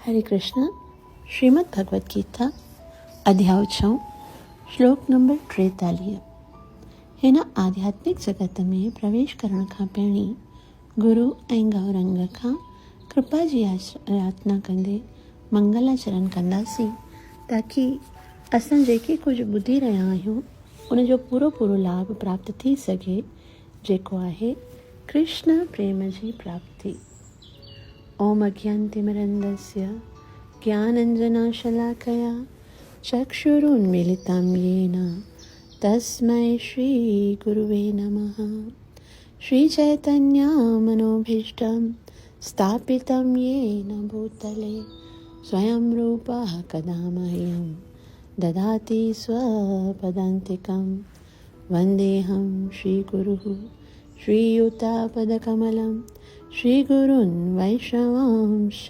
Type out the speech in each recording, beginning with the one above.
हरे कृष्ण। श्रीमद् भगवद गीता अध्याय 6 श्लोक नंबर 43। हिन आध्यात्मिक जगत में प्रवेश करण खां पहिरीं गुरु ऐं गौरंग खां कृपा जी याचना कंदे मंगलाचरण कंदासीं ताकि असां जेके कुझु ॿुधी रहिया आहियूं उन जो पूरो लाभ प्राप्त थी सघे, जेको आहे कृष्ण प्रेम जी प्राप्ति। ओम अज्ञानतिमिरन्धस्य ज्ञानाञ्जनशलाकया चक्षुरुन्मीलितं येन तस्मै श्रीगुरुवे नमः। श्रीचैतन्यमनोभीष्टं स्थापितं येन भूतले स्वयं रूपः कदा मह्यं ददाति स्वपदान्तिकं। वन्देऽहं श्रीगुरुः श्रीयुतापदकमलं श्रीगुरून् वैष्णवांश्च।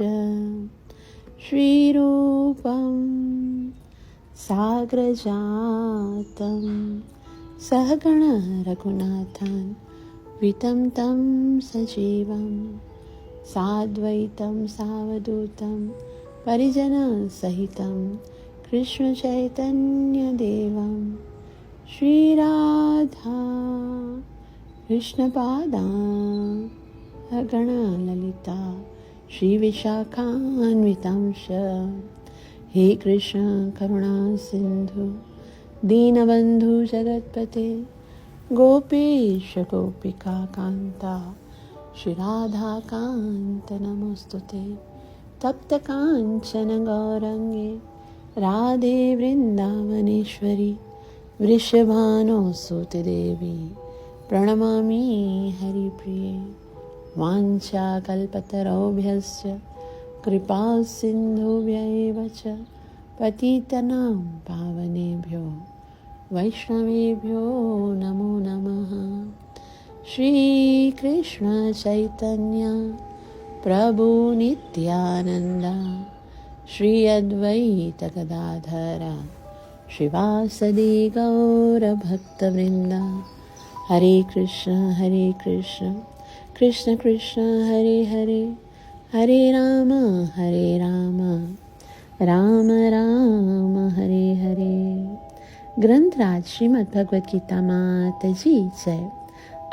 श्रीरूपं साग्रजातं सहगण रघुनाथान् वितं तं सजीवं साद्वैतं सावधूतं परिजनसहितं कृष्णचैतन्यदेवं श्रीराधा कृष्णपादान् गणललिता श्रीविशाखान्वितांश्च। हे कृष्ण करुणा सिन्धु दीनबन्धु जगत्पते गोपेश गोपिका कान्ता श्रीराधाकान्त नमोस्तुते। तप्त काञ्चन गौरङ्गे राधे वृन्दावनेश्वरी वृषभानुसुते देवी प्रणमामि हरिप्रिये। वाञ्छाकल्पतरुभ्यश्च कृपा सिन्धुभ्यैव च पतितनां पावनेभ्यो वैष्णवेभ्यो नमो नमः। श्रीकृष्ण चैतन्य प्रभु नित्यानन्द श्री अद्वैत गदाधर श्रीवासदि गौरभक्तवृन्द। हरे कृष्ण कृष्ण कृष्ण हरे हरे, हरे राम राम राम हरे हरे। ग्रंथराज श्रीमद् भगवद गीता मात जी जय।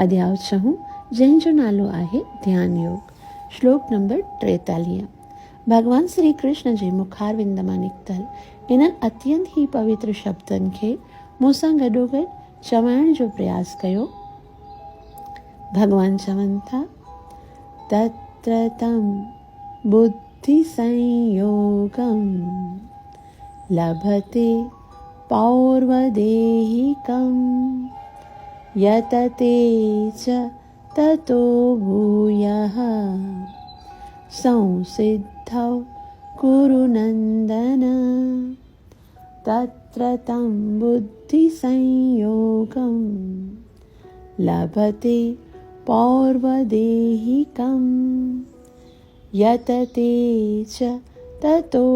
अध्याय 6 जंहिंजो नालो आहे ध्यान योग। श्लोक नंबर 43। भगवान श्री कृष्ण जे मुखारविंद मां निकतल इन्हनि अत्यंत ही पवित्र शब्दनि खे मूंसां गॾोगॾु चवाइण जो प्रयास कयो। भगवान चवनि था, तत्र तं बुद्धि संयोगं लभते पौर्वदेहिकं यतते च ततो भूयः संसिद्धौ कुरु नन्दन। तत्र तं बुद्धि संयोगं लभते पौर्वदेहिकं यतते च ततो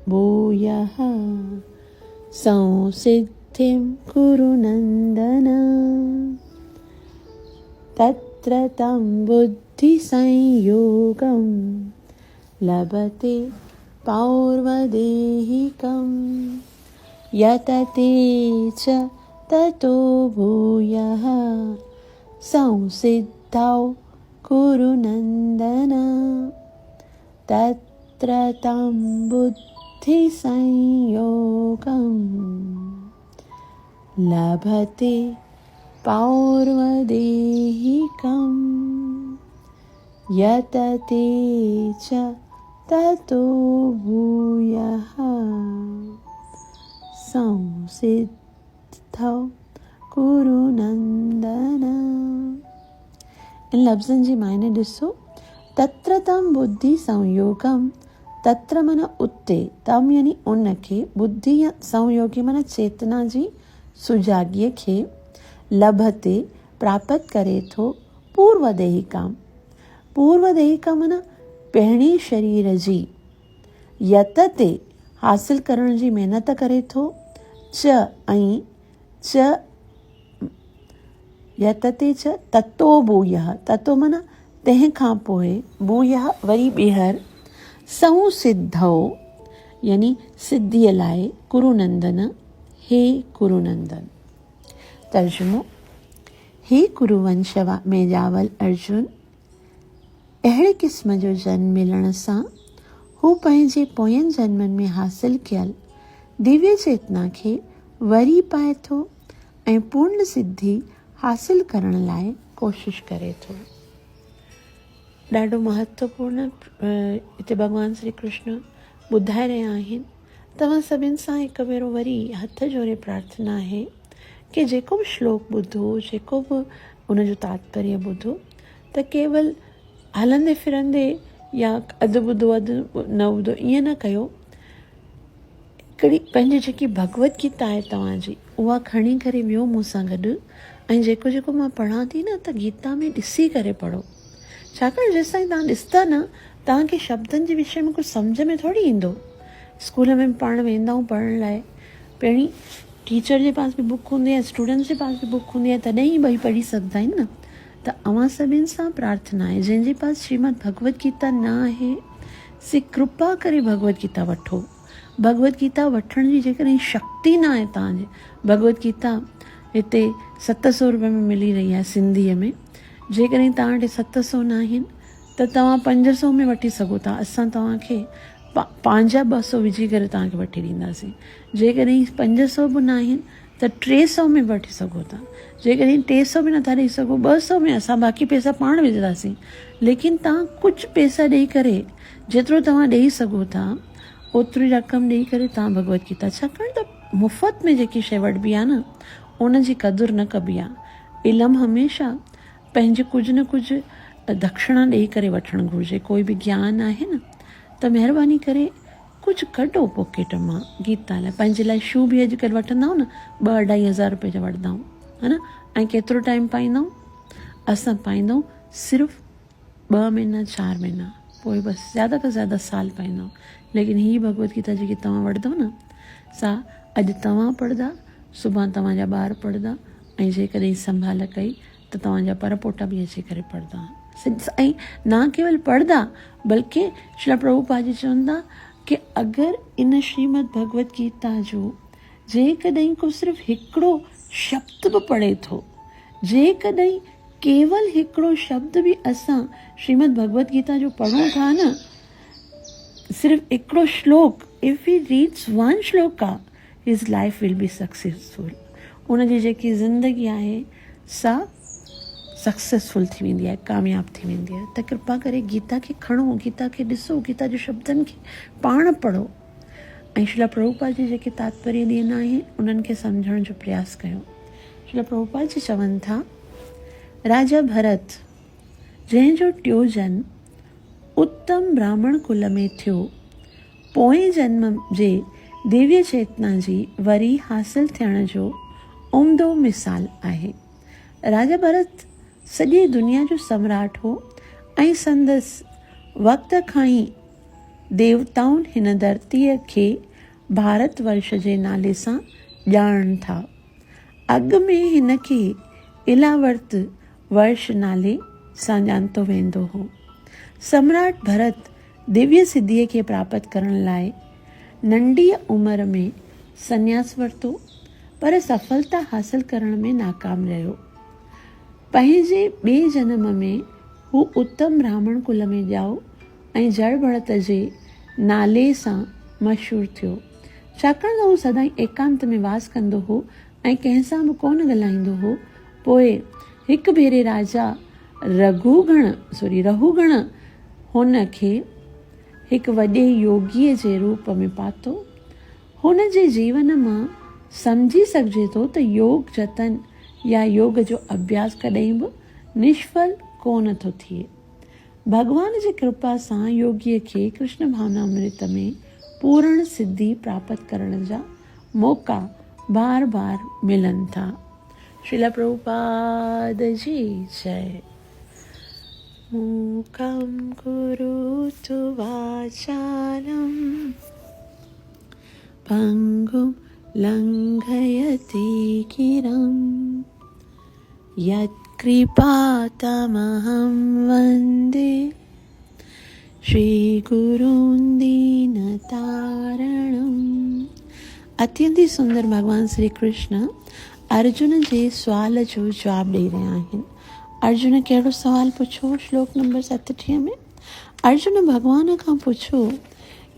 भूयः संसिद्धिं कुरु नन्दन। तत्र तं बुद्धि संयोगं लभते पौर्वदेहिकं यतते च ततो भूयः संसिद्धौ कुरु नन्दन। तत्र तं बुद्धि संयोगं लभते पौर्वदेहिकं यतते च ततो भूयः संसिद्धौ कुरु नन्दन। इन लफ्ज़नि जी मायने ॾिसो। तत्र तं बुद्धि संयोगम, तत्र मन उते, तम यानी उन खे, बुद्धि या संयोगी मन चेतना जी सुजाॻीअ खे, लभते प्राप्त करे थो पूर्वदेहिकाम, पूर्वदेहिका मन पहिरीं शरीर जी, यतते हासिल करण जी महिनत करे थो, च ऐं च यतते च ततो भूयः, ततो मन तंहिंखां पोइ, भूयः वरी ॿीहर, सऊ सिद्धो यानी सिद्धीअ लाइ कुरुनंदन, हे कुरुनंदन। तर्जुमो, हे कुरुवंश में ॼावल अर्जुन, अहिड़े क़िस्म जो जन्म मिलण सां हू पंहिंजे पोयनि जन्मनि में हासिल कयल दिव्य चेतना खे वरी पाए थो ऐं पूर्ण सिद्धि हासिल करण लाइ कोशिश करे थो। ॾाढो महत्वपूर्ण हिते भॻवान श्री कृष्ण ॿुधाए रहिया आहिनि। तव्हां सभिनि सां हिकु भेरो वरी हथ जोड़े प्रार्थना आहे कि जेको बि श्लोक ॿुधो, जेको बि उनजो तात्पर्य ॿुधो, त केवल हलंदे फिरंदे या अधु ॿुधो अधु न ॿुधो ईअं न कयो। हिकिड़ी पंहिंजी जेकी भगवत गीता आहे तव्हांजी, उहा खणी करे वियो मूं सां गॾु, ऐं जेको जेको मां पढ़ां थी न, त गीता में ॾिसी करे पढ़ो। छाकाणि जेसिताईं तव्हां ॾिसंदा न, तव्हांखे शब्दनि जे विषय में कुझु सम्झ में थोरी ईंदो। स्कूल में पाण वेंदा आहियूं पढ़ण लाइ, पहिरीं टीचर जे पास बि बुक हूंदी आहे, स्टूडेंट्स जे पास बि बुक हूंदी आहे, तॾहिं ई ॿई पढ़ी सघंदा आहिनि न। त अव्हां सभिनि सां प्रार्थना आहे, जंहिंजे पास श्रीमद भगवत गीता न आहे, से कृपा करे भगवत गीता वठो। भगवत गीता वठण जी जेकॾहिं शक्ति न आहे तव्हांजे, भगवत गीता हिते 700 रुपए में मिली रही आहे सिंधीअ में। जेकॾहिं तव्हां वटि 700 न आहिनि त तव्हां 500 में वठी सघो था। असां तव्हांखे पंहिंजा 200 विझी करे तव्हांखे वठी ॾींदासीं। जेकॾहिं 500 बि न आहिनि त 300 में वठी सघो था। जेकॾहिं 300 बि नथा ॾेई सघो, 200 में असां बाक़ी पैसा पाण विझंदासीं। लेकिन तव्हां कुझु पैसा ॾेई करे, जेतिरो तव्हां ॾेई सघो था ओतिरी रक़म ॾेई करे तव्हां भगवत गीता, छाकाणि त मुफ़्त में जेकी शइ वठिबी आहे न, उनजी क़दुरु न कबी आहे। इल्मु हमेशह पंहिंजे कुझु न कुझु दक्षिणा ॾेई करे वठणु घुरिजे। कोई बि ज्ञान आहे न, त महिरबानी करे कुझु कढो पॉकेट मां गीता लाइ। पंहिंजे लाइ शू बि अॼुकल्ह वठंदा आहियूं न, 2-2.5 हज़ार रुपए जा वठंदा आहियूं, है न। ऐं केतिरो टाइम पाईंदा आहियूं असां? पाईंदा आहियूं सिर्फ़ु 2 महीना 4 महीना, पोइ बसि ज़्यादा खां ज़्यादा साल पाईंदा आहियूं। लेकिन हीअ भगवत गीता जेकी तव्हां वठंदव न, सा अॼु तव्हां पढ़ंदा, सुभाणे तव्हांजा ॿार पढ़ंदा, ऐं जेकॾहिं संभाल कई त तव्हांजा परपोटा बि अची करे पढ़ंदा। ऐं न केवल पढ़ंदा, बल्कि श्री प्रभुपाद जी चवंदा कि अगरि इन श्रीमद भगवत गीता जो जेकॾहिं को सिर्फ़ु हिकिड़ो शब्द बि पढ़े थो, जेकॾहिं केवल हिकिड़ो शब्द बि असां श्रीमद भगवत गीता जो पढ़ूं था न, सिर्फ़ु हिकिड़ो श्लोक, इफ़ ही रीड्स 1 श्लोका, हिज लाइफ विल बी सक्सेसफुल। उनजी जेकी ज़िंदगी आहे सा सक्सेसफुल थी वेंदी आहे, कामयाबु थी वेंदी आहे। त कृपा करे गीता खे खणो, गीता खे ॾिसो, गीता जे शब्दनि खे पाण पढ़ो, ऐं श्रील प्रभुपाद जी जेके तात्पर्य ॾींदा आहिनि उन्हनि खे सम्झण जो प्रयास कयो। श्रील प्रभुपाद जी चवनि था, राजा भरत जंहिंजो टियों जन्म उत्तम ब्राह्मण कुल में थियो, पोएं जन्म जे दिव्य चेतना जी वरी हासिल थियण जो उम्दो मिसाल आहे। राजा भरत सॼी दुनिया जो सम्राट हो ऐं संदसि वक़्त खां ई देवताउनि हिन धरतीअ खे भारत वर्ष जे नाले सां ॼाणनि था। अॻु में हिन खे इलावर्त वर्ष नाले सां ॼाणतो वेंदो हो। सम्राट भरत दिव्य सिद्धीअ खे प्राप्त करण लाइ नंढी उमिरि में संन्यास वरितो, पर सफलता हासिल करण में नाकाम रहियो। पंहिंजे ॿिए जन्म में हू उत्तम ब्राह्मण कुल में ॼाओ ऐं जड़ भरत जे नाले सां मशहूरु थियो। छाकाणि त हू सदाईं एकांत में वास कंदो हो ऐं कंहिंसां बि कोन ॻाल्हाईंदो हो। पोइ हिकु भेरे राजा रघुगण हुन खे हिकु वॾे योगीअ जे रूप में पातो। हुन जे जीवन मां सम्झी सघिजे थो त योग जतन या योग जो अभ्यास कॾहिं बि निष्फल कोन थो थिए। भगवान जी कृपा सां योगीअ खे कृष्ण भावनामृत में पूर्ण सिद्धि प्राप्त करण जा मौक़ा बार बार मिलनि था। श्रील प्रभुपाद जी जय। मूकं करोतु वाचालं पंगुं लङ्घयति गिरं यत्कृपातमहं वन्दे श्रीगुरून् दीनतारणम्। अत्यंत ही सुंदर भगवान श्री कृष्ण अर्जुन जे सुवाल जो जवाब ॾेई रहिया आहिनि। अर्जुन कहिड़ो सवाल पुछो? श्लोक नंबर 37 में अर्जुन भगवान खां पुछो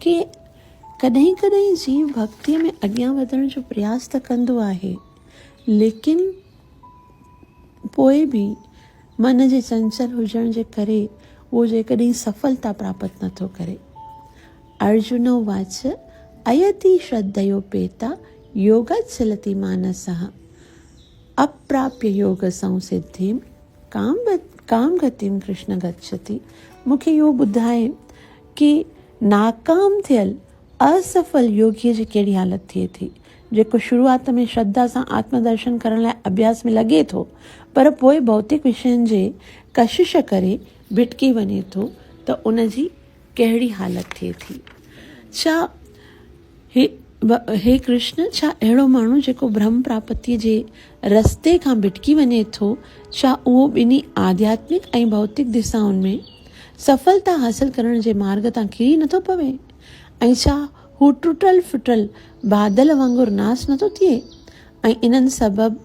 कि कॾहिं कॾहिं जीव भक्तीअ में अॻियां वधण जो प्रयास त कंदो आहे, लेकिन पोइ बि मन जे चंचल हुजण जे करे उहो जेकॾहिं सफलता प्राप्त नथो करे। अर्जुन उवाच अयति श्रद्धयोपेता योगाच्चलति मानसः अप्राप्य योग संसिद्धिं काम गतिम कृष्ण गच्छति। मूंखे इहो ॿुधाए कि नाकाम थियल असफल योगीअ जी कहिड़ी हालत थिए थी, जेको शुरूआत में श्रद्धा सां आत्मदर्शन करण लाइ अभ्यास में लॻे थो, पर पोइ भौतिक विषयनि जे कशिश करे भिटकी वञे थो, त उन जी कहिड़ी हालत थिए थी। छा हे कृष्ण, छा अहिड़ो माण्हू जेको ब्रह्म प्राप्तिअ जे रस्ते खां भिटकी वञे थो, छा उहो ॿिन्ही आध्यात्मिक ऐं भौतिक दिशाउनि में सफलता हासिल करण जे मार्ग तां किरी नथो पवे? ऐं छा हू टुटल फुटल बादल वांगुरु नास नथो थिए ऐं इन्हनि सबबु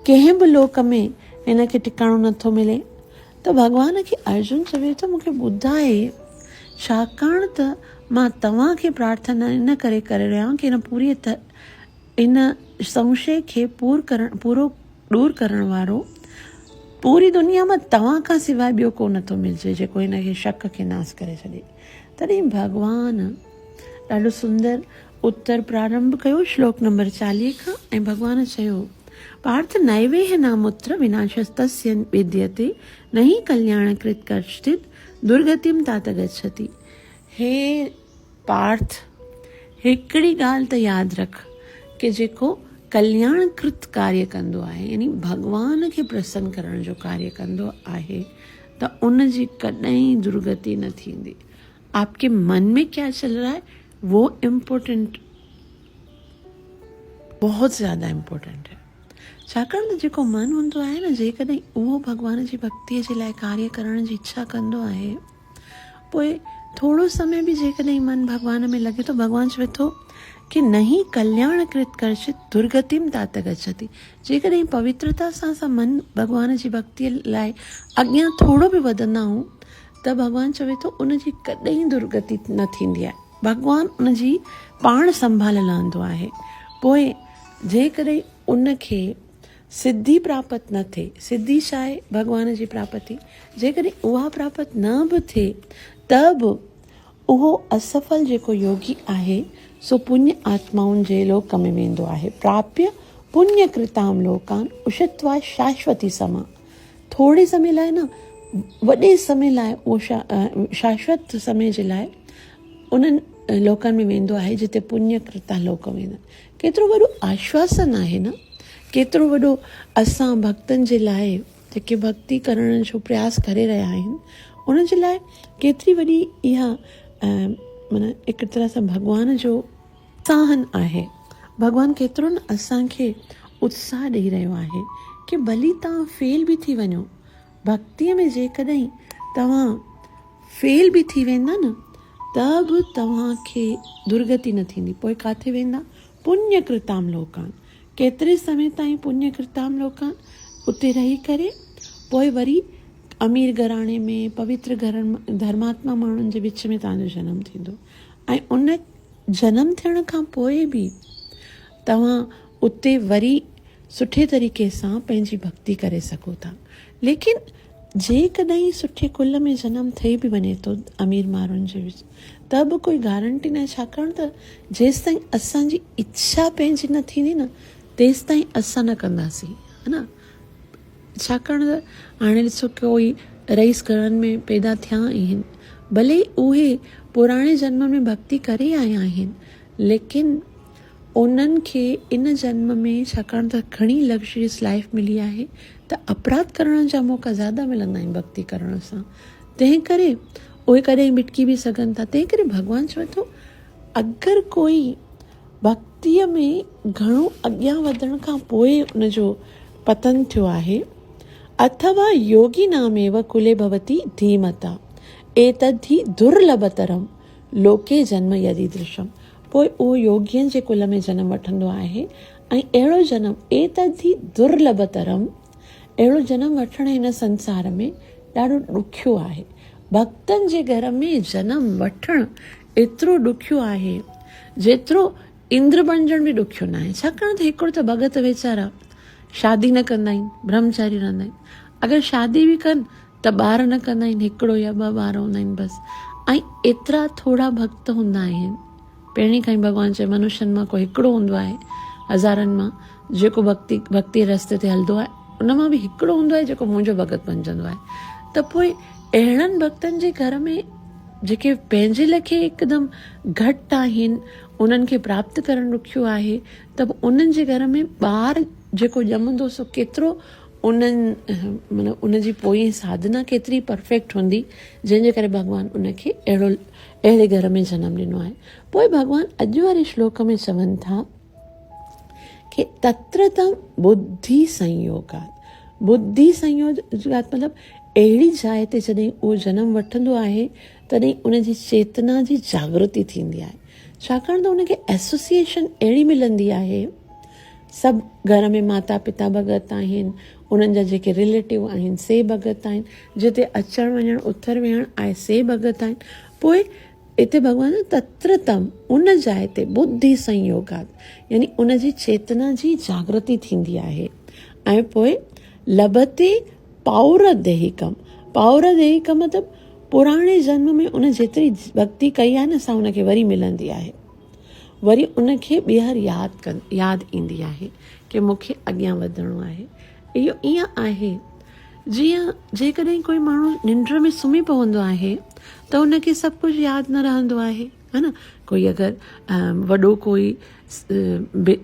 कंहिं बि लोक में हिन खे टिकाणो नथो मिले? त भॻवान खे अर्जुन चवे थो, मूंखे ॿुधाए, छाकाणि त मां तव्हांखे प्रार्थना इन करे रहियो आहियां कि इन संशय खे पूरो दूर करण वारो पूरी दुनिया में तव्हां खां सवाइ ॿियो को नथो मिलिजे जेको हिन खे शक खे नास करे छॾे। तॾहिं भगवान ॾाढो सुंदर उत्तर प्रारंभ कयो श्लोक नंबर 40 खां। ऐं भगवान चयो, पार्थ नैवेह नामुत्र विनाशस्तस्य विद्यते न हि कल्याणकृत कश्चित् दुर्गतिम तात गच्छति। हे पार्थ, हिकिड़ी ॻाल्हि त यादि रख कि जेको कल्याणकृत कार्य कंदो आहे, यानी भगवान खे प्रसन्न करण जो कार्य कंदो आहे, त उन जी कॾहिं दुर्गति न थींदी। आपके मन में क्या चल रहा है वो इम्पोर्टेंट, बहुत ज़्यादा इम्पोर्टेंट है। छाकाणि त जेको मन हूंदो आहे न, जेकॾहिं उहो भगवान जी भक्तीअ जे लाइ कार्य करण जी इच्छा कंदो आहे, पोइ थोरो समय बि जेकॾहिं मन भगवान में लॻे थो, भगवान चवे थो कि नहीं कल्याणकृत कश्चित् दुर्गतिम तात गच्छति। जेकॾहिं पवित्रता सां मन भगवान जी भक्तीअ लाइ अॻियां थोरो बि वधंदा आहियूं, त भगवान चवे थो उन जी कॾहिं दुर्गति न थींदी आहे। भगवान उन जी पाण संभाल लहंदो आहे। पोइ जेकॾहिं उन खे सिद्धि प्राप्त न थिए, सिद्धि छा आहे? भगवान जी प्राप्ति। जेकॾहिं उहा प्राप्त न बि थिए, त बि उहो असफल जेको योगी आहे सो पुण्य आत्माउनि जे लोक में वेंदो आहे। प्राप्य पुण्य कृताम लोकान उषित्वा शाश्वती समा। थोरे समय लाइ न, वॾे समय लाइ उहो शाश्वत समय जे लाइ उन्हनि लोकनि में वेंदो आहे जिते पुण्य कृता लोक वेंदा। केतिरो वॾो आश्वासन आहे न, केतिरो वॾो असां भक्तनि जे लाइ जेके भक्ति करण जो प्रयास करे रहिया आहिनि, उन जे लाइ केतिरी वॾी इहा माना हिकु तरह सां भगवान जो उत्साहन आहे। भगवान केतिरो न असांखे उत्साह ॾेई रहियो आहे कि भली तव्हां फेल बि थी वञो, भक्तीअ में जेकॾहिं तव्हां फेल बि थी वेंदा न, त बि तव्हांखे दुर्गति न थींदी। पोइ किथे वेंदा? पुण्य कृताम लोकान। केतिरे समय ताईं पुण्य कृताम लोकान? उते रही करे पोइ वरी अमीर घराणे में पवित्र धर्मात्मा माण्हुनि जे विच में तव्हांजो जनम थींदो। ऐं उन जनम थियण खां पोइ बि तव्हां उते वरी सुठे तरीक़े सां पंहिंजी भक्ति करे सघो था। लेकिन जेकॾहिं सुठे कुल में जनम थिए बि वञे थो अमीर माण्हुनि जे विच, त बि कोई गारंटी न आहे। छाकाणि त जेसि ताईं असांजी इच्छा पंहिंजी न थींदी न, तेसि ताईं असां न कंदासीं, है न। छाकाणि त हाणे ॾिसो, कोई रईस घरनि में पैदा थिया आहिनि, भले उहे पुराणे जन्म में भक्ति करे आया आहिनि, लेकिन उन्हनि खे इन जन्म में छाकाणि त घणी लग्जरियस लाइफ मिली आहे, त अपराध करण जा मौक़ा ज़्यादा मिलंदा आहिनि भक्ति करण सां। तंहिं करे उहे कॾहिं भिटकी बि सघनि था। तंहिं करे भॻवानु चवे थो, अगरि कोई भक्तीअ में घणो अॻियां वधण खां पोइ उनजो पतन थियो आहे, अथवा योगी नामेव कुले भवती धीमता, एतद्धि दुर्लभतरम लोके जन्म यदीदृशम। पोइ उहो योगियनि जे कुल में जनम वठंदो आहे ऐं अहिड़ो जनम एतद्धि दुर्लभतरम, अहिड़ो जनम वठणु हिन संसार में ॾाढो ॾुखियो आहे। भक्तनि जे घर में जनम वठणु एतिरो ॾुखियो आहे जेतिरो इंद्र बणजण बि ॾुखियो न आहे। छाकाणि त हिकिड़ो त भगत वीचारा शादी न कंदा आहिनि, ब्रह्मचारी रहंदा आहिनि। अगरि शादी बि कनि त ॿार न कंदा आहिनि, हिकिड़ो या ॿ ॿार हूंदा आहिनि बसि। ऐं एतिरा थोरा भक्त हूंदा आहिनि। पहिरीं खां ई भॻवानु चए मनुष्यनि मां कोई हिकिड़ो हूंदो आहे हज़ारनि मां जेको भक्ति रस्ते ते हलंदो आहे, उन मां बि हिकिड़ो हूंदो आहे जेको मुंहिंजो भगत बणजंदो आहे। त पोइ अहिड़नि भक्तनि जे घर में जेके पंहिंजे लेखे हिकदमि घटि आहिनि, उन्हनि खे प्राप्त करणु ॾुखियो आहे, त उन्हनि जे घर में ॿार जेको ॼमंदो सो केतिरो उन्हनि माना उनजी पोइ साधना केतिरी परफेक्ट हूंदी, जंहिंजे करे भॻवानु उनखे अहिड़े घर में जनम ॾिनो आहे। पोइ भॻवानु अॼु वारे श्लोक में चवनि था कि तत्र तम बुद्धि संयोगात्। बुद्धि संयोगात् मतिलबु अहिड़ी जाइ ते जॾहिं उहो जनम वठंदो आहे तॾहिं उनजी चेतना जी जागृति थींदी आहे। छाकाणि त उनखे एसोसिएशन अहिड़ी मिलंदी आहे, सभु घर में माता पिता भगत आहिनि, उन्हनि जा जेके रिलेटिव आहिनि से भगत आहिनि, जिते अचणु वञणु उथर वेहणु आहे से भगत आहिनि। पोइ हिते भॻवानु तत्र तम उन जाइ ते बुद्धि संयोगात्, यानी उनजी चेतना जी जागृति थींदी आहे। ऐं पोइ लभते पौरदेहिकम। पौरदेहिकम मतिलबु पुराणे जन्म में उन जेतिरी भक्ति कई आहे न, असां उनखे वरी मिलंदी आहे, वरी उनखे ॿीहर यादि ईंदी आहे कि मूंखे अॻियां वधिणो आहे। इहो ईअं आहे जीअं जेकॾहिं कोई माण्हू निंड में सुम्ही पवंदो आहे त उनखे सभु कुझु यादि न रहंदो आहे, है न। कोई अगरि वॾो कोई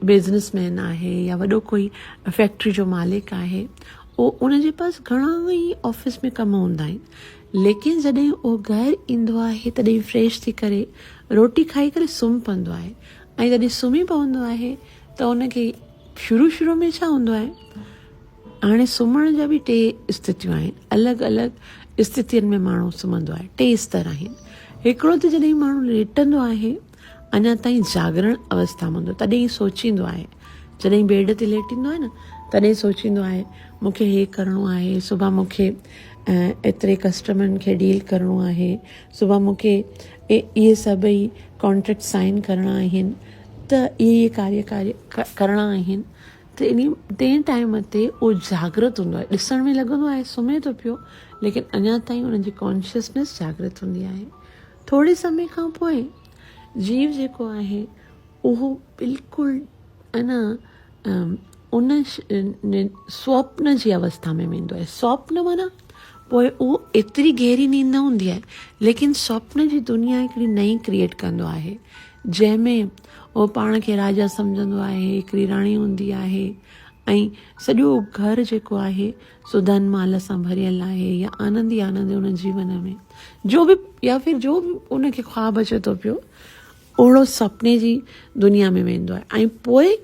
बिज़नेसमैन आहे या वॾो कोई फैक्ट्री जो मालिक आहे, उनजे पास घणा ई ऑफिस में कम हूंदा आहिनि, लेकिन जॾहिं उहो घरु ईंदो आहे तॾहिं फ्रेश थी करे रोटी खाई करे सुम्ही पवंदो आहे। ऐं जॾहिं सुम्ही पवंदो आहे त उनखे शुरू में छा हूंदो आहे, हाणे सुम्हण जा बि 2 स्थितियूं आहिनि, अलॻि अलॻि स्थितियुनि में माण्हू सुम्हंदो आहे, 2 स्तर आहिनि। हिकिड़ो त जॾहिं माण्हू लेटंदो आहे अञा ताईं जागरण अवस्था में हूंदो, तॾहिं सोचींदो आहे, जॾहिं बेड ते लेटींदो आहे न तॾहिं सोचींदो आहे मूंखे हे करिणो आहे, सुभाणे मूंखे एतिरे कस्टमरनि खे डील करिणो आहे, सुभाणे मूंखे इहे सभई कॉन्ट्रेक्ट साइन करिणा आहिनि, त इहे कार्य करिणा आहिनि। त तंहिं टाइम ते उहो जागृत हूंदो आहे, ॾिसण में लॻंदो आहे सुम्हे थो पियो, लेकिन अञा ताईं उनजी कॉन्शियसनेस जागृत हूंदी आहे। थोरे समय खां पोइ जीव जेको आहे उहो बिल्कुलु उन स्वप्न जी अवस्था में वेंदो आहे। स्वप्न माना पोइ उहो एतिरी गहरी नींद न हूंदी आहे, लेकिन स्वप्न जी दुनिया हिकिड़ी नई क्रिएट कंदो आहे, जंहिंमें उहो पाण खे राजा सम्झंदो आहे, हिकिड़ी राणी हूंदी आहे ऐं सॼो घर जेको आहे सो धन माल सां भरियल आहे, या आनंद ई आनंद उन जीवन में जो बि उनखे ख्वाबु अचे थो पियो, ओड़ो सपने जी दुनिया में वेंदो आहे। ऐं पोइ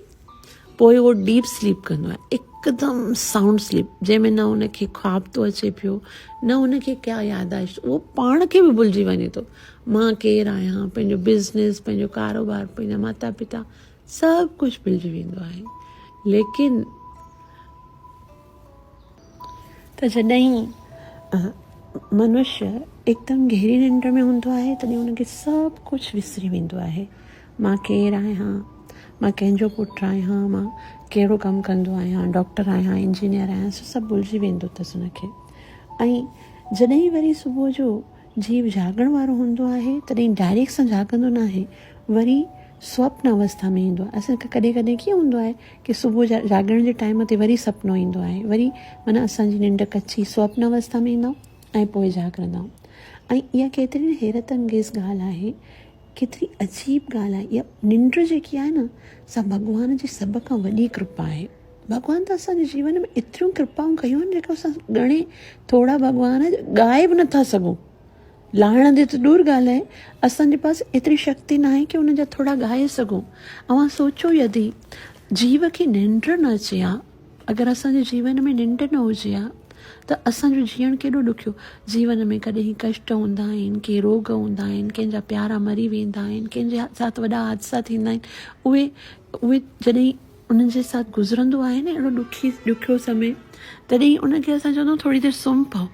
उहो डीप स्लीप कंदो आहे, हिकदमि साउंड स्लीप, जंहिंमें न उनखे ख्वाबु थो अचे पियो, न उनखे क्या याददाश्त, उहो पाण खे बि भुलिजी वञे थो, मां केरु आहियां, पंहिंजो बिज़नेस, पंहिंजो कारोबार, पंहिंजा माता पिता, सभु कुझु भुलिजी वेंदो आहे। लेकिन त जॾहिं मनुष्य हिकदमि गहरी निंड में हूंदो आहे तॾहिं उनखे सभु कुझु विसरी वेंदो आहे। मां केरु आहियां, मां कंहिंजो पुटु आहियां, मां कहिड़ो कमु कंदो आहियां, डॉक्टर आहियां, इंजीनियर आहियां, सभु भुलिजी वेंदो अथसि उनखे। ऐं जॾहिं वरी सुबुह जो जीव जागण वारो हूंदो आहे तॾहिं डायरेक्ट सां जागंदो न आहे, वरी स्वप्न अवस्था में ईंदो आहे। असांखे कॾहिं कॾहिं कीअं हूंदो आहे कि सुबुह जागण जे टाइम ते वरी सुपिनो ईंदो आहे, वरी माना असांजी निंड कची स्वप्न अवस्था में ईंदा ऐं पोइ जागरंदा। ऐं इहा केतिरी हैरत अंगेज़ ॻाल्हि आहे, केतिरी अजीब ॻाल्हि आहे। इहा निंड जेकी आहे न, सा भॻवान जी सभ खां वॾी कृपा आहे। भॻवान त असांजे जीवन में एतिरियूं कृपाऊं कयूं आहिनि जेको असां ॻणे थोरा भॻवान ॻाए बि नथा सघूं। लाहण जी त दूर ॻाल्हि आहे, असांजे पास एतिरी शक्ति न आहे कि उन जा थोरा ॻाए सघूं। ऐं सोचो यदि जीव खे निंड न अचे हा, अगरि असांजे जीवन में निंड न हुजे हा, त असांजो जीअण केॾो ॾुखियो, जीवन में कॾहिं कष्ट हूंदा आहिनि, के रोग हूंदा आहिनि, कंहिंजा प्यारा मरी वेंदा आहिनि, कंहिंजे साथ वॾा हादसा थींदा आहिनि, उहे जॾहिं उन्हनि जे साथ गुज़रंदो आहे न अहिड़ो ॾुखियो समय, तॾहिं उनखे असां चवंदा थोरी देरि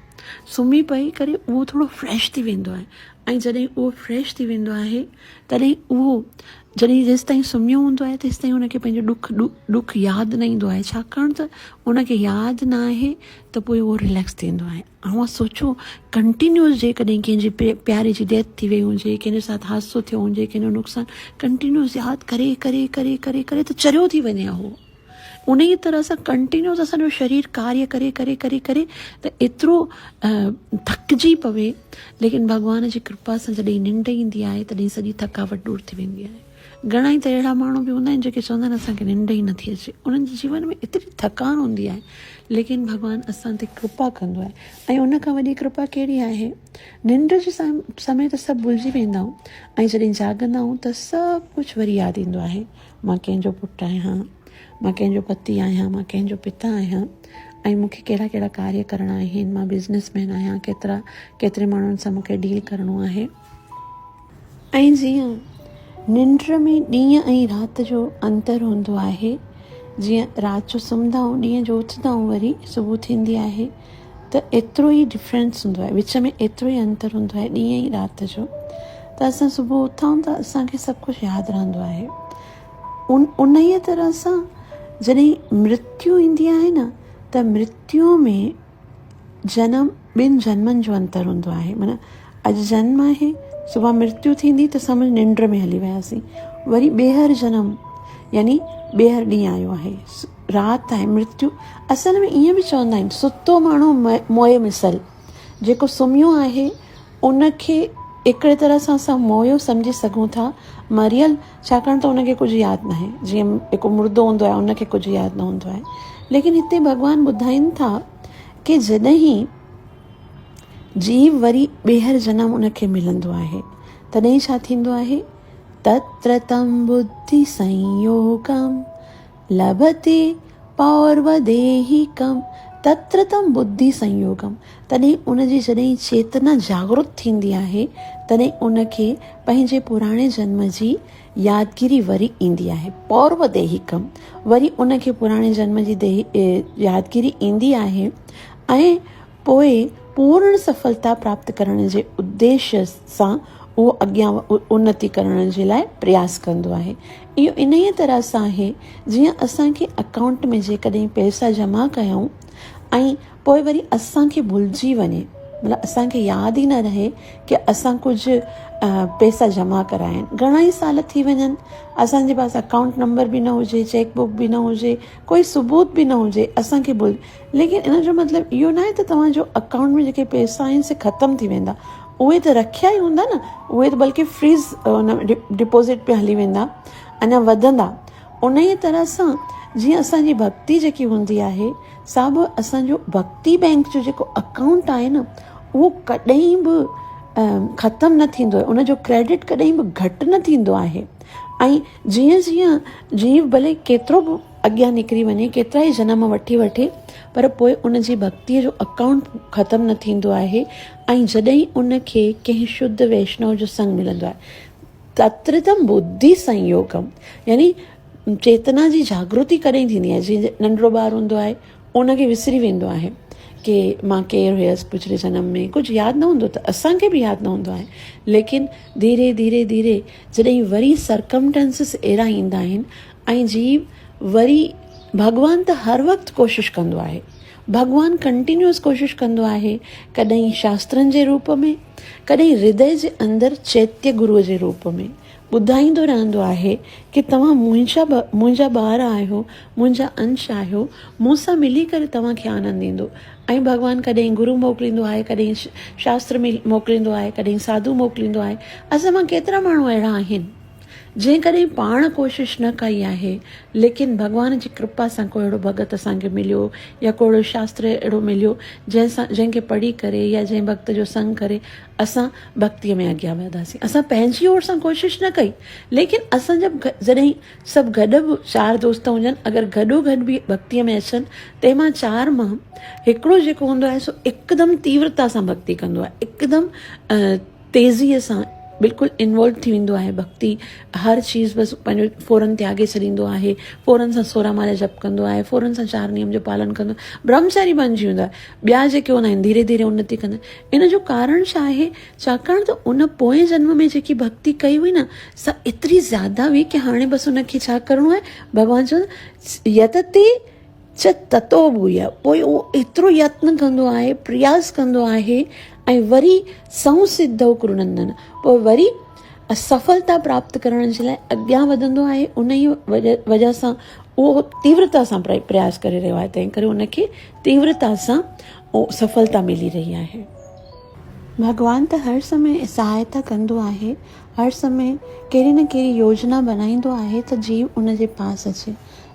सुम्ही पई करे उहो थोरो फ्रेश थी वेंदो आहे। ऐं जॾहिं उहो फ्रेश थी वेंदो आहे तॾहिं उहो जॾहिं जेसि ताईं सुम्हियो हूंदो आहे तेसि ताईं उनखे पंहिंजो ॾुख यादि न ईंदो आहे, छाकाणि त उनखे यादि न आहे त पोइ उहो रिलैक्स थींदो आहे। ऐं सोचो कंटिन्यूस जेकॾहिं कंहिंजी प्यारे जी डेथ थी वई हुजे, कंहिंजे साथ हादसो थियो हुजे, कंहिंजो नुक़सानु कंटिन्यूस यादि करे करे करे करे करे त चरियो थी वञे उहो। उन ई तरह सां कंटिन्यूस असांजो शरीर कार्य करे करे करे करे त एतिरो थकिजी पवे, लेकिन भॻवान जी कृपा सां जॾहिं निंड ईंदी आहे तॾहिं सॼी थकावट दूरि थी वेंदी आहे। घणा ई त अहिड़ा माण्हू बि हूंदा आहिनि जेके चवंदा आहिनि असांखे निंड ई नथी अचे, उन्हनि जे जीवन में एतिरी थकान हूंदी आहे, लेकिन भॻवानु असां ते कृपा कंदो आहे। ऐं उन खां वॾी कृपा कहिड़ी आहे, निंड जे समय त सभु भुलिजी वेंदा आहियूं, ऐं जॾहिं जाॻंदा आहियूं त सभु कुझु वरी यादि ईंदो आहे। मां कंहिंजो पुटु आहियां, मां कंहिंजो पति आहियां, मां कंहिंजो पिता आहियां, ऐं मूंखे कहिड़ा कहिड़ा कार्य करणा आहिनि, मां बिज़नेसमैन आहियां, केतिरे माण्हुनि सां मूंखे डील करिणो आहे। ऐं जीअं निंड में ॾींहं ऐं राति जो अंतर हूंदो आहे, जीअं राति जो सुम्हंदा आहियूं, ॾींहं जो उथंदा आहियूं, वरी सुबुह थींदी आहे, त एतिरो ई डिफरेंस हूंदो आहे, विच में एतिरो ई अंतर हूंदो आहे ॾींहं ऐं राति जो। त असां सुबुह उथूं त असांखे सभु कुझु यादि रहंदो आहे। उन ई तरह सां जॾहिं मृत्यु ईंदी आहे न, त मृत्यु में ॿिनि जन्मनि जो अंतर हूंदो आहे। माना अॼु जन्म आहे, सुबुह मृत्यु थींदी त सम्झ निंड में हली वियासीं, वरी ॿीहर जनम यानी ॿीहर ॾींहुं आयो आहे, राति आहे, मृत्यु। असल में ईअं बि चवंदा आहिनि, सुतो माण्हू मोए मिसल, जेको सुम्हियो आहे उनखे हिकिड़े तरह सां असां मोयो सम्झी सघूं था, मरियल, छाकाणि त उनखे कुझु यादि न आहे। जीअं हिकु मुर्दो हूंदो आहे, उनखे कुझु यादि न हूंदो आहे। लेकिन हिते भॻवानु ॿुधाइनि था कि जॾहिं जीव वरी ॿीहर जनम उनखे मिलंदो आहे, तॾहिं छा थींदो आहे, तत्र तं बुद्धि संयोगम लभते पौर्वदेहिकम, तत्र तं बुद्धि संयोगम, तॾहिं उनजी जॾहिं चेतना जागृत थींदी आहे, तॾहिं उनखे पंहिंजे पुराणे जन्म जी यादगिरी वरी ईंदी आहे। पौर्वदेहिकम, वरी उनखे पुराणे जन्म जी यादगिरी ईंदी आहे, ऐं पोइ पूर्ण सफलता प्राप्त करण जे उद्देश्य सां उहो अॻियां उन्नति करण जे लाइ प्रयास कंदो आहे। इहो इन ई तरह सां आहे, जीअं असांखे अकाउंट में जेकॾहिं पैसा जमा कयूं ऐं पोइ वरी असांखे भुलिजी वञे, मतिलबु असांखे यादि ई न रहे कि असां कुझु पैसा जमा कराया आहिनि, घणा ई साल थी वञनि, असांजे पास अकाउंट नंबर बि न हुजे, चेकबुक बि न हुजे, कोई सबूत बि न हुजे, असांखे लेकिन इन जो मतिलबु इहो न आहे त तव्हांजो अकाउंट में जेके पैसा आहिनि से ख़तमु थी वेंदा, उहे त रखिया ई हूंदा न, उहे त बल्कि फ्रीज़ डिपोज़िट पे हली वेंदा, अञा वधंदा। उन ई तरह सां जीअं असांजी भक्ति जेकी हूंदी आहे, सा बि असांजो भक्ति बैंक जो जेको अकाउंट आहे न, उहो कॾहिं बि ख़तमु न थींदो आहे, उनजो क्रेडिट कॾहिं बि घटि न थींदो आहे। ऐं जीअं जीअं जीव भले केतिरो बि अॻियां निकिरी वञे, केतिरा ई जनम वठे, पर पोइ उनजी भक्तीअ जो अकाउंट ख़तमु न थींदो आहे। ऐं जॾहिं उनखे कंहिं शुद्ध वैष्णव जो संग मिलंदो आहे, तत्र तं बुद्धि संयोगम, यानी चेतना जी जागृति कॾहिं थींदी आहे। जीअं नंढिड़ो ॿारु हूंदो आहे, उनखे विसरी वेंदो आहे कि मां केरु हुयसि पिछले जनम में, कुझु यादि न हूंदो, त असांखे बि यादि न हूंदो आहे। लेकिन धीरे धीरे धीरे जॾहिं वरी सर्कमटेंसिस अहिड़ा ईंदा आहिनि, ऐं जीव वरी, भॻवानु त हर वक़्तु कोशिशि कंदो आहे, भॻवानु कंटिन्यूअस कोशिशि कंदो आहे, कॾहिं शास्त्रनि जे रूप में, कॾहिं हृदय जे अंदरि चैत्य गुरुअ जे रूप में ॿुधाईंदो रहंदो आहे कि तव्हां मुंहिंजा ॿार आहियो, मुंहिंजा अंश आहियो, मूंसां मिली करे तव्हांखे आनंद ईंदो। ऐं भॻवानु कॾहिं गुरु मोकिलींदो आहे, कॾहिं शास्त्र में मोकिलींदो आहे, कॾहिं साधु मोकिलींदो आहे। असां मां केतिरा माण्हू अहिड़ा आहिनि जंहिं कॾहिं पाण कोशिशि न कई आहे, लेकिन भॻवान जी कृपा सां कोई अहिड़ो भगत असांखे मिलियो या कोई अहिड़ो शास्त्र अहिड़ो मिलियो जंहिंखे पढ़ी करे या जंहिं भक्त जो संग करे असां भक्तीअ में अॻियां वधियासीं। असां पंहिंजी ओर सां कोशिशि न कई, लेकिन असां जॾहिं सभु गॾु बि 4 दोस्त हुजनि, अगरि गॾोगॾु बि भक्तीअ में अचनि, तंहिंमां 4 मां हिकिड़ो जेको हूंदो आहे सो हिकदमि तीव्रता सां भक्ति कंदो आहे, हिकदमि तेज़ीअ सां बिल्कुलु इन्वॉल्व थी वेंदो आहे। भक्ति हर चीज़ बसि पंहिंजो फ़ौरन त्यागे छॾींदो आहे, फ़ौरन सां 16 माला जप कंदो आहे, फ़ौरन सां 4 नियम जो पालन कंदो आहे, ब्रह्मचारी बणिजी वेंदो आहे। ॿिया जेके हूंदा आहिनि धीरे धीरे उन्नति कंदा आहिनि। इन जो कारण छा आहे? छाकाणि त उन पोएं जन्म में जेकी भक्ति कई हुई न, सा एतिरी ज़्यादा हुई कि हाणे बसि उनखे छा करिणो आहे? भॻवानु चवंदो यतते च ततो भूय, पोइ उहो एतिरो यत्न कंदो आहे, प्रयास कंदो आहे ऐं वरी संसिद्धौ कुरुनंदन, पोइ वरी सफलता प्राप्त करण जे लाइ अॻियां वधंदो आहे। उन ई वजह सां उहो तीव्रता सां प्रयास करे रहियो आहे, तंहिं करे उनखे तीव्रता सां सफलता मिली रही आहे। भॻवान त हर समय सहायता कंदो आहे, हर समय कहिड़ी न कहिड़ी योजना बनाईंदो आहे त जीव उन जे पास अचे,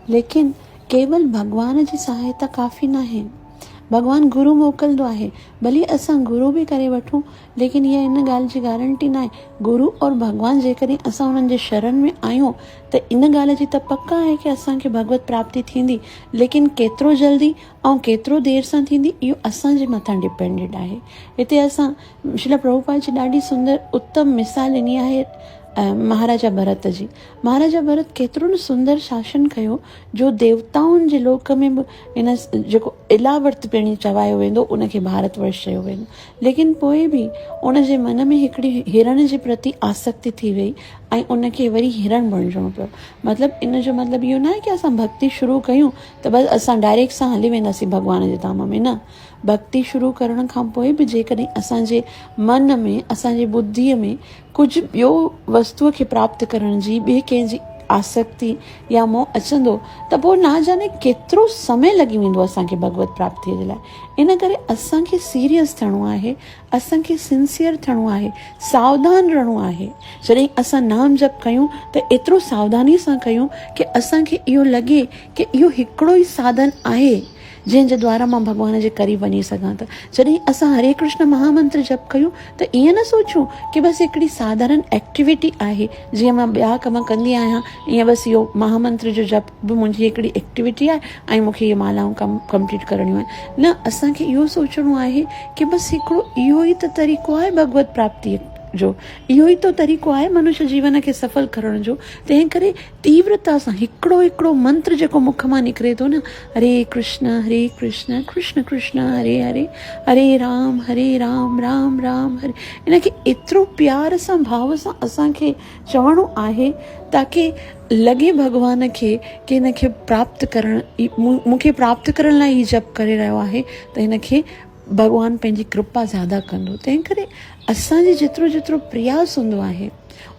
लेकिन केवल भॻवान जी सहायता काफ़ी न आहे। भॻवानु गुरू मोकिलींदो आहे, भली असां गुरू बि करे वठूं, लेकिन इहा इन ॻाल्हि जी गारंटी न आहे। गुरू और भॻवानु जेकॾहिं असां उन्हनि जे शरण में आहियूं त इन ॻाल्हि जी त पक्का आहे कि असांखे भगवत प्राप्ति थींदी, लेकिन केतिरो जल्दी ऐं केतिरो देरि सां थींदी इहो असांजे मथां डिपेंडेड आहे। हिते असां श्रील प्रभुपाद जी ॾाढी सुंदर उत्तम मिसाल ॾिनी आहे महाराजा भरत जी। महाराजा भरत केतिरो न सुंदर शासन कयो, जो देवताउनि जे लोक में बि इन जेको इलावर्त पिणी चवायो वेंदो उनखे भारत वर्ष चयो वेंदो, लेकिन पोइ बि उन जे मन में हिकिड़ी हिरण जे प्रति आसक्ति थी वई ऐं उनखे वरी हिरण बणिजणो पियो। मतिलबु इन जो मतिलबु इहो न आहे कि असां भक्ति शुरू कयूं त बसि असां डायरेक्ट सां हली वेंदासीं भॻवान जे धाम में, न। भक्ति शुरू करण खां पोइ बि जेकॾहिं असांजे मन में, असांजे बुद्धीअ में कुझु ॿियो वस्तुअ खे प्राप्त करण जी ॿिए कंहिंजी आसक्ति या मोह अचंदो त पोइ ना जाने केतिरो समय लॻी वेंदो असांखे भगवत प्राप्तिअ जे लाइ। इन करे असांखे सीरियस थियणो आहे, असांखे सिंसियर थियणो आहे, सावधान रहणो आहे। जॾहिं असां नाम जप कयूं त एतिरो सावधानी सां कयूं कि असांखे इहो लॻे कि इहो हिकिड़ो ई साधन आहे जंहिंजे द्वारा मां भॻवान जे करीब वञी सघां त। जॾहिं असां हरे कृष्ण महामंत्र जप कयूं त ईअं न सोचूं कि बसि हिकिड़ी साधारण एक्टिविटी आहे, जीअं मां ॿिया कम कंदी आहियां ईअं बसि इहो महामंत्र जो जप बि मुंहिंजी हिकिड़ी एक्टिविटी आहे ऐं मूंखे इहे मालाऊं कंप्लीट करणियूं आहिनि। न, असांखे इहो सोचणो आहे कि बसि हिकिड़ो इहो ई त तरीक़ो आहे भगवत प्राप्तिअ जो, इहो ई तो तरीक़ो आहे मनुष्य जीवन खे सफल करण जो। तंहिं करे तीव्रता सां हिकिड़ो हिकिड़ो मंत्र जेको मुख मां निकिरे थो न, हरे कृष्ण कृष्ण कृष्ण हरे हरे, हरे राम राम राम हरे, इनखे एतिरो प्यार सां भाव सां असांखे चवणो आहे ताकी लॻे भॻवान खे कि हिनखे प्राप्त करण, मूंखे प्राप्त करण लाइ ही जप करे रहियो आहे त हिनखे भॻवानु पंहिंजी कृपा ज़्यादा कंदो। तंहिं करे असांजे जेतिरो जेतिरो प्रयास हूंदो आहे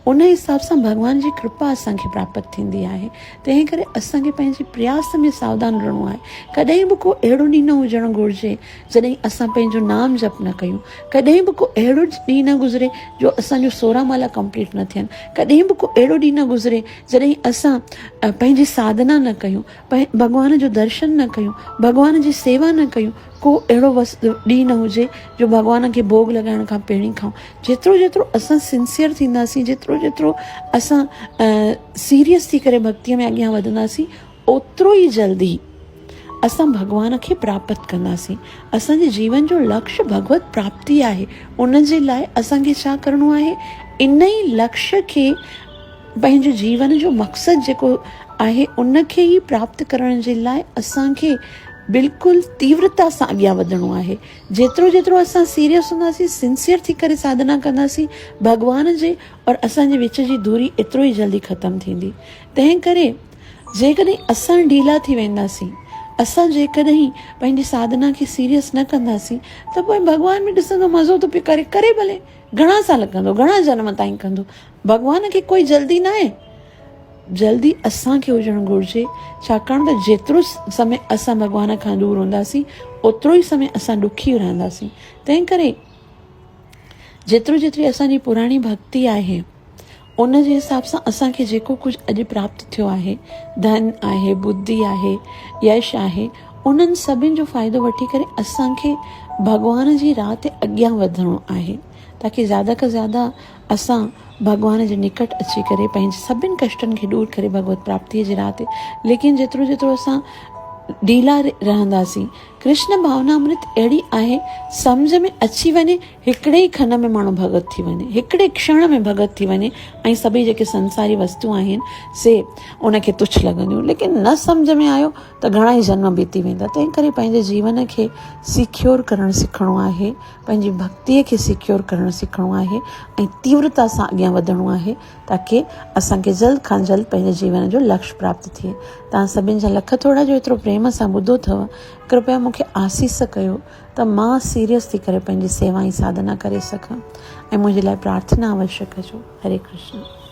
उन हिसाब सां भॻवान जी कृपा असांखे प्राप्त थींदी आहे। तंहिं करे असांखे पंहिंजे प्रयास में सावधान रहणो आहे। कॾहिं बि को अहिड़ो ॾींहुं न हुजणु घुरिजे जॾहिं असां पंहिंजो नाम जप न कयूं, कॾहिं बि को अहिड़ो ॾींहुं न गुज़रे जो असांजो 16 माला कंप्लीट न थियनि, कॾहिं बि को अहिड़ो ॾींहुं न गुज़रे जॾहिं असां पंहिंजी साधना न कयूं, भॻवान जो दर्शन न कयूं, भॻवान जी सेवा न कयूं। को अहिड़ो ॾींहुं न हुजे जो भॻवान खे भोग लॻाइण खां पहिरीं खाऊं। जेतिरो जेतिरो असां सिंसियर थींदासीं, जेतिरो जेतिरो असां सीरियस थी करे भक्तीअ में अॻियां वधंदासीं, ओतिरो ई जल्दी असां भॻवान खे प्राप्त कंदासीं। असांजे जीवन जो लक्ष्य भगवत प्राप्ति आहे। उन जे लाइ असांखे छा करिणो आहे? इन ई लक्ष्य खे पंहिंजे जीवन जो मक़सदु जेको आहे उनखे ई प्राप्त करण जे लाइ असांखे बिल्कुलु तीव्रता सां अॻियां वधणो आहे। जेतिरो जेतिरो असां सीरियस हूंदासीं, सिंसियर थी करे साधना कंदासीं, भॻवान जे और असांजे विच जी दूरी एतिरो ई जल्दी ख़तमु थींदी। तंहिं करे जेकॾहिं असां ढीला थी वेंदासीं, असां जेकॾहिं पंहिंजी साधना खे सीरियस न कंदासीं त पोइ भॻवान बि ॾिसंदो मज़ो थो पियो करे भले घणा साल कंदो, घणा जन्म ताईं कंदो। भॻवान खे कोई जल्दी न आहे, जल्दी असांखे हुजणु घुरिजे। छाकाणि त जेतिरो समय असां भॻवान खां दूरि हूंदासीं ओतिरो ई समय असां ॾुखी रहंदासीं। तंहिं करे जेतिरी असांजी पुराणी भक्ति आहे उन जे हिसाब सां असांखे जेको कुझु अॼु प्राप्त थियो आहे, धन आहे, बुद्धि आहे, यश आहे, उन्हनि सभिनि जो फ़ाइदो वठी करे असांखे भॻवान जी राह ते अॻियां वधिणो आहे, ताकी ज़्यादा खां ज़्यादा असां भॻवान जे निकट अची करे पंहिंजे सभिनि कष्टनि खे दूरि करे भगवत प्राप्तिअ जी राह ते। लेकिन जेतिरो जेतिरो असां ढीला रहंदासीं, कृष्ण भावनामृत अहिड़ी आहे, सम्झ में अची वञे, हिकिड़े ई खन में माण्हू भगत थी वञे, हिकिड़े क्षण में भगत थी वञे, ऐं सभई जेके संसारी वस्तू आहिनि से उनखे तुच्छ लॻंदियूं। लेकिन न सम्झ में आयो त घणा ई जन्म बीती वेंदा। तंहिं करे पंहिंजे जीवन खे सिक्योर करणु सिखणो आहे, पंहिंजी भक्तीअ खे सिक्योर करणु सिखणो आहे ऐं तीव्रता सां अॻियां वधणो आहे, ताकी असांखे जल्द खां जल्द पंहिंजे जीवन जो लक्ष्य प्राप्त थिए। तव्हां सभिनि जा लख थोड़ा जो एतिरो प्रेम सां ॿुधो अथव, कृपया मूंखे आसीस कयो त मां सीरियस थी करे पंहिंजी सेवा ऐं साधना करे सघां, ऐं मुंहिंजे लाइ प्रार्थना अवश्य कजो। हरे कृष्ण।